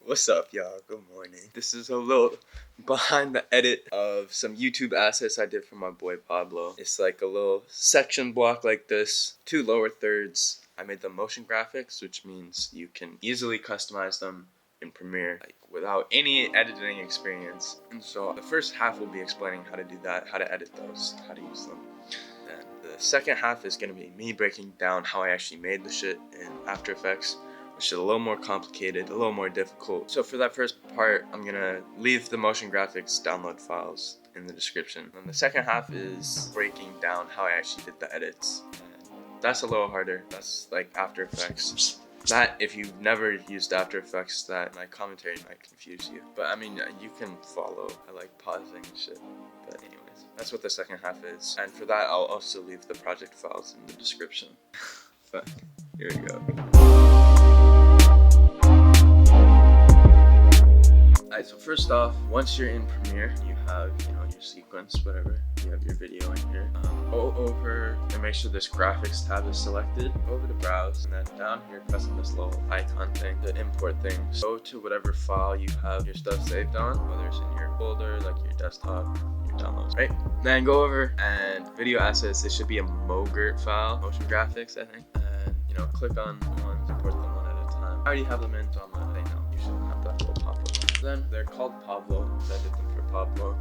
What's up, y'all? Good morning. This is a little behind the edit of some YouTube assets I did for my boy Pablo. It's like a little section block like this, 2 lower thirds. I made them motion graphics, which means you can easily customize them in Premiere without any editing experience. And so the first half will be explaining how to do that, how to edit those, how to use them. And the second half is going to be me breaking down how I actually made the shit in After Effects, which is a little more complicated, a little more difficult. So for that first part, I'm gonna leave the motion graphics download files in the description. And the second half is breaking down how I actually did the edits. And that's a little harder. That's like After Effects. That, if you've never used After Effects, that my commentary might confuse you. But I mean, you can follow. I like pausing and shit. But anyways, that's what the second half is. And for that, I'll also leave the project files in the description. But here we go. Alright, so first off, once you're in Premiere, you have, your sequence, whatever. You have your video in here. Go over and make sure this graphics tab is selected. Go over to browse, and then down here, press on this little icon thing, the import thing. Go to whatever file you have your stuff saved on, whether it's in your folder, like your desktop, your downloads, right? Then go over and video assets. It should be a MOGRT file, motion graphics, I think. And click on ones, import them one at a time. I already have them in, so I'm gonna say no. You shouldn't have that little pop-up. Then they're called Pablo, so I did them for Pablo.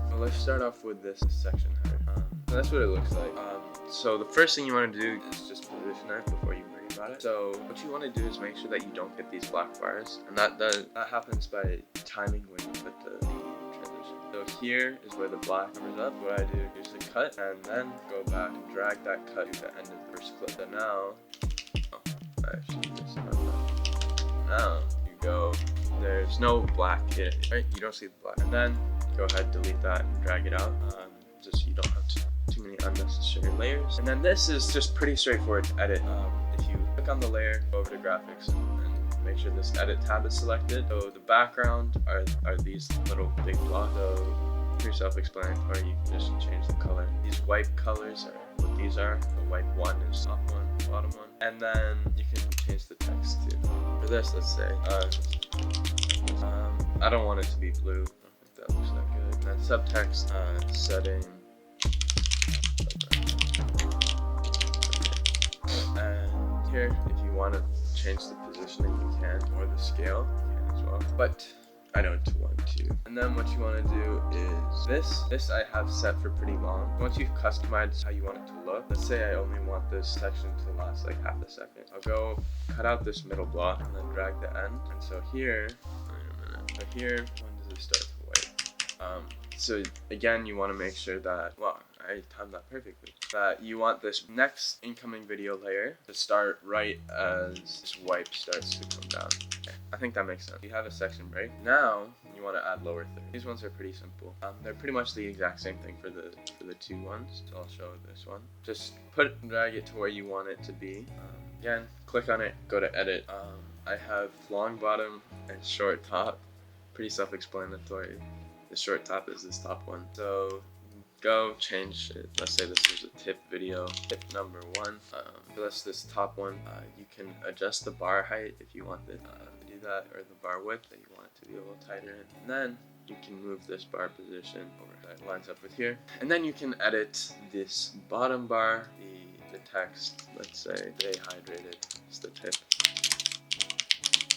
Well, let's start off with this section header. So that's what it looks like. So the first thing you want to do is just position it before you worry about it. So what you want to do is make sure that you don't get these black bars, and that happens by timing when you put the transition. So here is where the black comes up. What I do is a cut, and then go back and drag that cut to the end of the first clip. So now, now you go. There's no black here, right? You don't see the black. And then go ahead, delete that, and drag it out. Just so you don't have too many unnecessary layers. And then this is just pretty straightforward to edit. If you click on the layer, go over to graphics, and make sure this edit tab is selected. So the background are these little big blocks. So pretty self-explanatory. You can just change the color. These wipe colors are what these are. The wipe one is top one, bottom one. And then you can change the text too. For this, let's say, I don't want it to be blue. I don't think that looks that good. And then subtext, setting. And here, if you want to change the positioning, you can, or the scale, you can as well. But I don't want to. And then what you want to do is this I have set for pretty long. Once you've customized how you want it to look, let's say I only want this section to last like half a second. I'll go cut out this middle block and then drag the end. And so here, so here, when does it start to white? So again, you want to make sure that, wow, I timed that perfectly, that you want this next incoming video layer to start right as this wipe starts to come down. Okay, I think that makes sense. You have a section break. Now you want to add lower third. These ones are pretty simple. They're pretty much the exact same thing for the two ones. So I'll show this one. Just drag it to where you want it to be. Again, click on it, go to edit. I have long bottom and short top. Pretty self-explanatory. The short top is this top one. So go change it. Let's say this is a tip video, tip number 1. So that's this top one. You can adjust the bar height if you want to do that, or the bar width that you want it to be a little tighter. And then you can move this bar position over so it lines up with here. And then you can edit this bottom bar, the text. Let's say stay hydrated. It's the tip.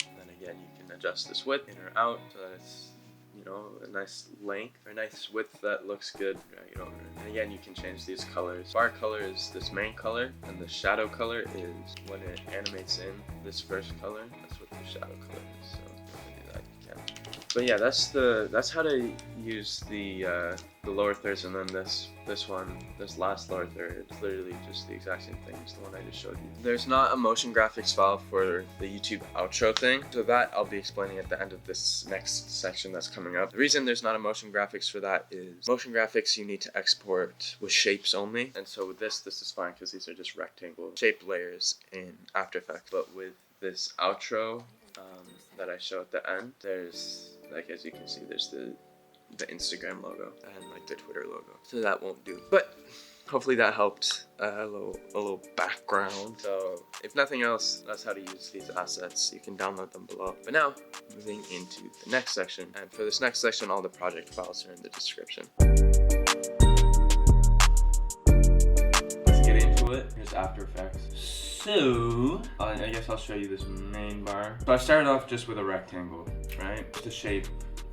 And then again, you can adjust this width in or out so that it's a nice length or a nice width that looks good. Drag it over. And again, you can change these colors. Bar color is this main color, and the shadow color is when it animates in this first color. That's what the shadow color is. So if you do that, you can. But yeah, that's how to use the lower thirds, and then this last lower third, it's literally just the exact same thing as the one I just showed you. There's not a motion graphics file for the YouTube outro thing, so that I'll be explaining at the end of this next section that's coming up. The reason there's not a motion graphics for that is motion graphics you need to export with shapes only, and so with this is fine because these are just rectangle shape layers in After Effects. But with this outro that I show at the end, there's, like, as you can see, there's the Instagram logo and like the Twitter logo, so that won't do. But hopefully that helped, a little background. So if nothing else, that's how to use these assets. You can download them below. But now, moving into the next section. And for this next section, all the project files are in the description. Let's get into it. Here's After Effects. So, I guess I'll show you this main bar. So I started off just with a rectangle, right? Just a shape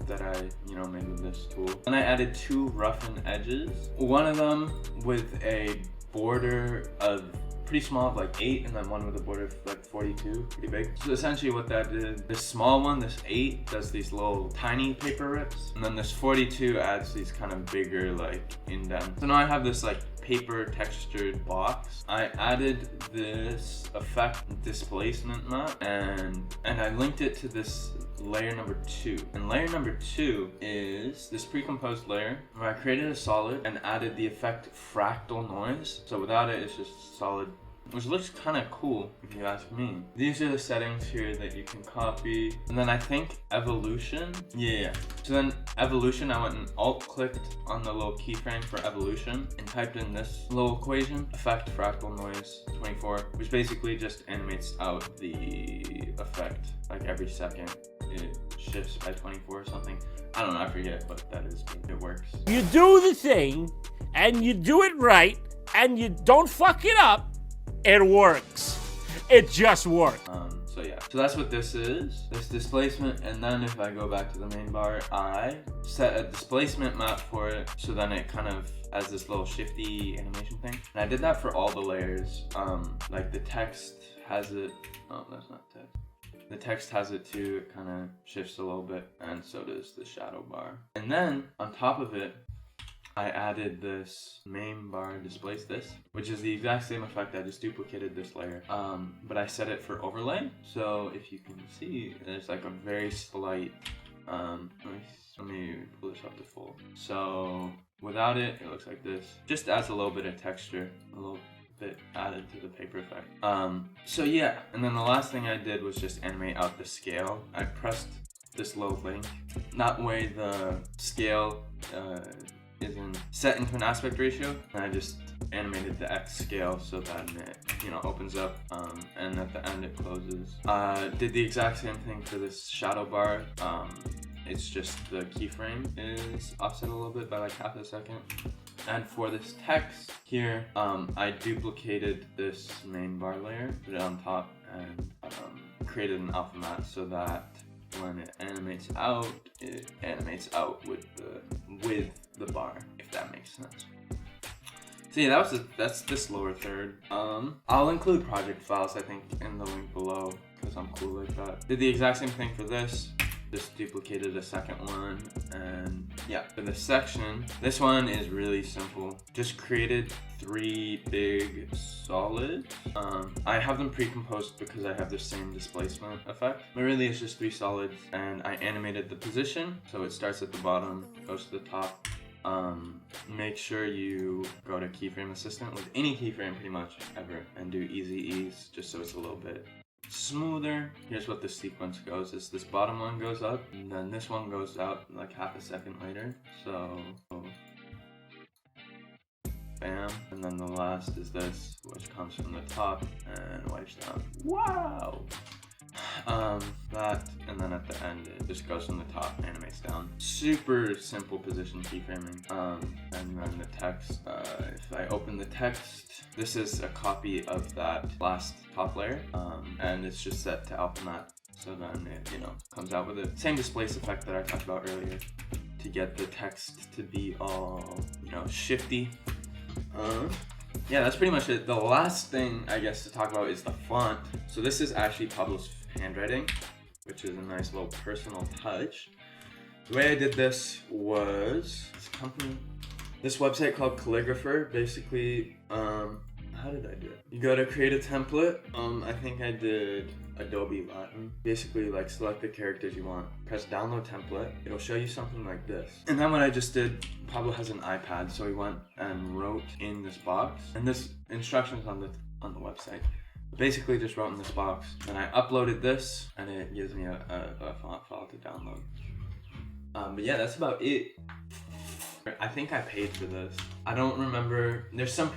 that I, made with this tool. And I added 2 roughened edges. One of them with a border of pretty small, like 8, and then one with a border of like 42, pretty big. So essentially what that did, this small one, this 8, does these little tiny paper rips. And then this 42 adds these kind of bigger like indents. So now I have this like paper textured box. I added this effect displacement map and I linked it to this layer number 2. And layer number 2 is this pre-composed layer where I created a solid and added the effect fractal noise. So without it, it's just solid, which looks kind of cool if you ask me. These are the settings here that you can copy. And then I think evolution, yeah. So then evolution, I went and alt-clicked on the little keyframe for evolution and typed in this little equation, effect fractal noise 24, which basically just animates out the effect like every second. It shifts by 24 or something. I don't know, I forget, but that is, it works. You do the thing, and you do it right, and you don't fuck it up, it works. It just works. So yeah, so that's what this is, this displacement. And then if I go back to the main bar, I set a displacement map for it. So then it kind of has this little shifty animation thing. And I did that for all the layers. Like the text has it, oh, that's not text. The text has it too, it kind of shifts a little bit, and so does the shadow bar. And then on top of it, I added this main bar displace this, which is the exact same effect. I just duplicated this layer, but I set it for overlay. So if you can see, there's like a very slight, let me pull this up to full. So without it, it looks like this. Just adds a little bit of texture, a little bit added to the paper effect. So yeah, and then the last thing I did was just animate out the scale. I pressed this little link. That way the scale isn't set into an aspect ratio, and I just animated the X scale so that it, opens up, and at the end it closes. Did the exact same thing for this shadow bar. It's just the keyframe is offset a little bit by like half a second. And for this text here, I duplicated this main bar layer, put it on top, and created an alpha matte so that when it animates out with the bar, if that makes sense. So yeah, that's this lower third. I'll include project files, I think, in the link below, because I'm cool like that. Did the exact same thing for this. Just duplicated a second one, and yeah, for the section, this one is really simple. Just created 3 big solids. I have them pre-composed because I have the same displacement effect, but really it's just 3 solids, and I animated the position, so it starts at the bottom, goes to the top. Make sure you go to keyframe assistant with any keyframe pretty much ever, and do easy ease, just so it's a little bit smoother. Here's what the sequence goes, is this bottom one goes up, and then this one goes out like half a second later. So bam, and then the last is this, which comes from the top and wipes down. Wow! That, and then at the end it just goes from the top, animates down. Super simple position keyframing. And then the text, if I open the text, this is a copy of that last top layer, and it's just set to alpha matte, so then it, comes out with the same displace effect that I talked about earlier to get the text to be all, shifty. Yeah, that's pretty much it. The last thing, I guess, to talk about is the font. So this is actually Pablo's handwriting, which is a nice little personal touch. The way I did this was this website called Calligrapher. Basically, how did I do it? You go to create a template. I think I did Adobe Latin. Basically, like, select the characters you want, press download template. It'll show you something like this. And then what I just did, Pablo has an iPad, so he went and wrote in this box, and this instructions on the website. Basically just wrote in this box, and I uploaded this, and it gives me a font file to download. But yeah, that's about it. I think I paid for this. I don't remember. There's some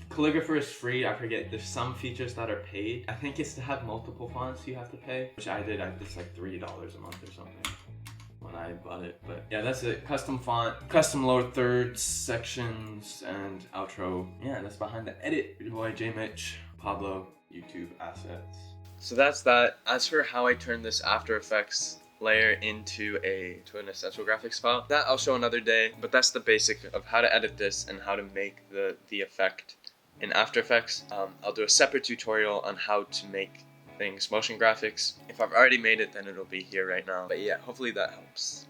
Calligrapher is free. I forget. There's some features that are paid. I think it's to have multiple fonts you have to pay, which I did. It's like $3 a month or something when I bought it. But yeah, that's it. Custom font, custom lower thirds, sections, and outro. Yeah, that's behind the edit. Your boy J Mitch, Pablo, YouTube assets. So that's that. As for how I turn this After Effects layer into an Essential Graphics file, that I'll show another day, but that's the basic of how to edit this and how to make the effect in After Effects. I'll do a separate tutorial on how to make things motion graphics. If I've already made it, then it'll be here right now. But yeah, hopefully that helps.